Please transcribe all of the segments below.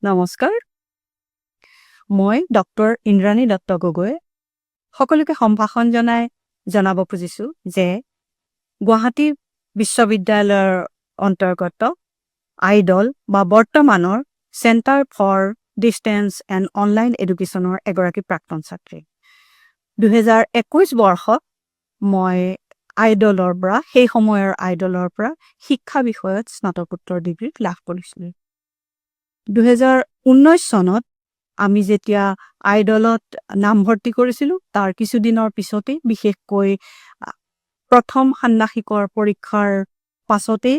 নমস্কাৰ মই ডক্টৰ ইন্দ্ৰাণী দত্ত গগৈ সকলোকে সম্ভাষণ জনাব খুজিছো যে গুৱাহাটী বিশ্ববিদ্যালয়ৰ অন্তৰ্গত আইডল বা বৰ্তমানৰ centre for distance and online এডুকেশ্যনৰ এগৰাকী প্ৰাক্তন ছাত্ৰী 2021 বৰ্ষত মই আইডলৰ পৰা সেই সময়ৰ আইডলৰ পৰা শিক্ষা বিষয়ত স্নাতকোত্তৰ ডিগ্ৰী লাভ কৰিছিলোঁ 2019 চনত আমি যেতিয়া আইডলত নামভৰ্তি কৰিছিলোঁ তাৰ কিছুদিনৰ পিছতে বিশেষকৈ প্ৰথম ষান্মাসিকৰ পৰীক্ষাৰ পাছতে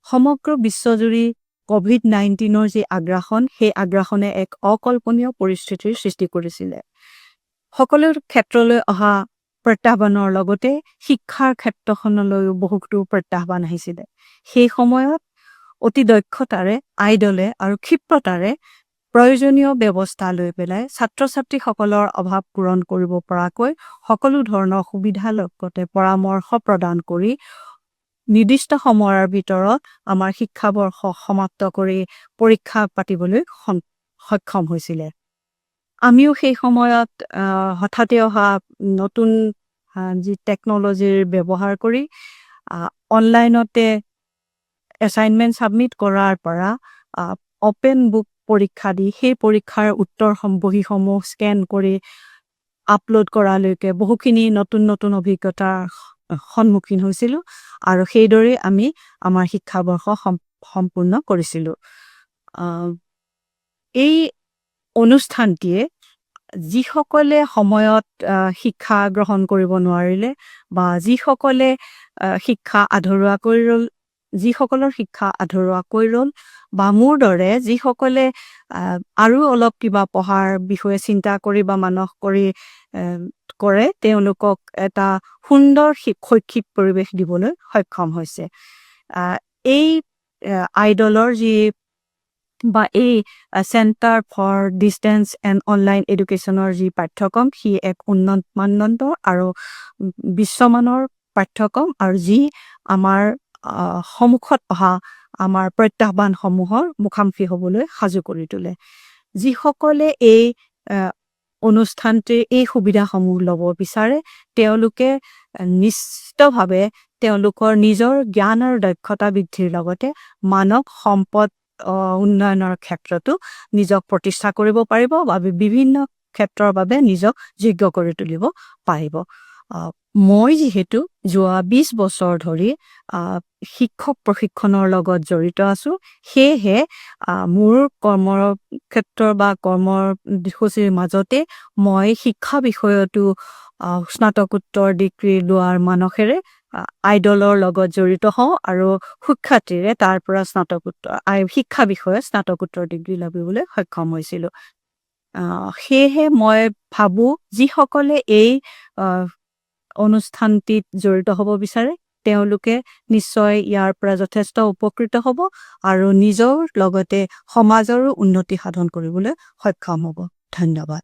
সমগ্ৰ বিশ্বজুৰি কোভিড-19ৰ যি আগ্ৰাসন সেই আগ্ৰাসনে এক অকল্পনীয় পৰিস্থিতিৰ সৃষ্টি কৰিছিলে সকলো ক্ষেত্ৰলৈ অহা প্ৰত্যাহ্বানৰ লগতে শিক্ষাৰ ক্ষেত্ৰখনলৈও বহুতো প্ৰত্যাহ্বান আহিছিলে সেই সময়ত অতি দক্ষতাৰে আইডলে আৰু ক্ষিপ্ৰতাৰে প্ৰয়োজনীয় ব্যৱস্থা লৈ পেলাই ছাত্ৰ-ছাত্ৰীসকলৰ অভাৱ পূৰণ কৰিব পৰাকৈ সকলো ধৰণৰ সুবিধা লগতে পৰামৰ্শ প্ৰদান কৰি নিৰ্দিষ্ট সময়ৰ ভিতৰত আমাৰ শিক্ষাবৰ্ষ সমাপ্ত কৰি পৰীক্ষা পাতিবলৈ সক্ষম হৈছিলে আমিও সেই সময়ত হঠাতে অহা নতুন যি টেকনলজিৰ ব্যৱহাৰ কৰি অনলাইনতে এছাইনমেণ্ট সাবমিট কৰাৰ পৰা ওপেন বুক পৰীক্ষা দি সেই পৰীক্ষাৰ উত্তৰ বহীসমূহ স্কেন কৰি আপলোড কৰালৈকে বহুখিনি নতুন অভিজ্ঞতাৰ সন্মুখীন হৈছিলোঁ আৰু সেইদৰে আমি আমাৰ শিক্ষাবৰ্ষ সম্পূৰ্ণ কৰিছিলোঁ এই অনুষ্ঠানটিয়ে যিসকলে সময়ত শিক্ষা গ্ৰহণ কৰিব নোৱাৰিলে বা যিসকলে শিক্ষা আধৰুৱাকৈ ৰ'ল যিসকলৰ শিক্ষা আধৰুৱাকৈ ৰ'ল বা মোৰ দৰে যিসকলে আৰু অলপ কিবা পঢ়াৰ বিষয়ে চিন্তা কৰি বা মানস কৰি কৰে তেওঁলোকক এটা সুন্দৰ শৈক্ষিক পৰিৱেশ দিবলৈ সক্ষম হৈছে এই আইডলৰ যি বা এই centre for distance and online এডুকেশ্যনৰ যি পাঠ্যক্ৰম সি এক উন্নত মানদণ্ড আৰু বিশ্বমানৰ পাঠ্যক্ৰম আৰু যি আমাৰ সন্মুখত অহা আমাৰ প্ৰত্যাহ্বানসমূহৰ মুখামুখি হ'বলৈ সাজু কৰি তোলে যিসকলে এই অনুষ্ঠানটিৰ এই সুবিধাসমূহ ল'ব বিচাৰে তেওঁলোকে নিশ্চিতভাৱে তেওঁলোকৰ নিজৰ জ্ঞান আৰু দক্ষতা বৃদ্ধিৰ লগতে মানৱ সম্পদ উন্নয়নৰ ক্ষেত্ৰতো নিজক প্ৰতিষ্ঠা কৰিব পাৰিব বা বিভিন্ন ক্ষেত্ৰৰ বাবে নিজক যোগ্য কৰি তুলিব পাৰিব মই যিহেতু যোৱা 20 বছৰ ধৰি শিক্ষক প্ৰশিক্ষণৰ লগত জড়িত আছো সেয়েহে মোৰ কৰ্মৰ ক্ষেত্ৰৰ বা কৰ্মৰ দিশসূচীৰ মাজতে মই শিক্ষা বিষয়তো স্নাতকোত্তৰ ডিগ্ৰী লোৱাৰ মানসেৰে আইডলৰ লগত জড়িত হওঁ আৰু সুখ্যাতিৰে তাৰ পৰা শিক্ষা বিষয়ত স্নাতকোত্তৰ ডিগ্ৰী লাভিবলৈ সক্ষম হৈছিলোঁ সেয়েহে মই ভাবোঁ যিসকলে এই অনুষ্ঠানটিত জড়িত হ'ব বিচাৰে তেওঁলোকে নিশ্চয় ইয়াৰ পৰা যথেষ্ট উপকৃত হ'ব আৰু নিজৰ লগতে সমাজৰো উন্নতি সাধন কৰিবলৈ সক্ষম হ'ব ধন্যবাদ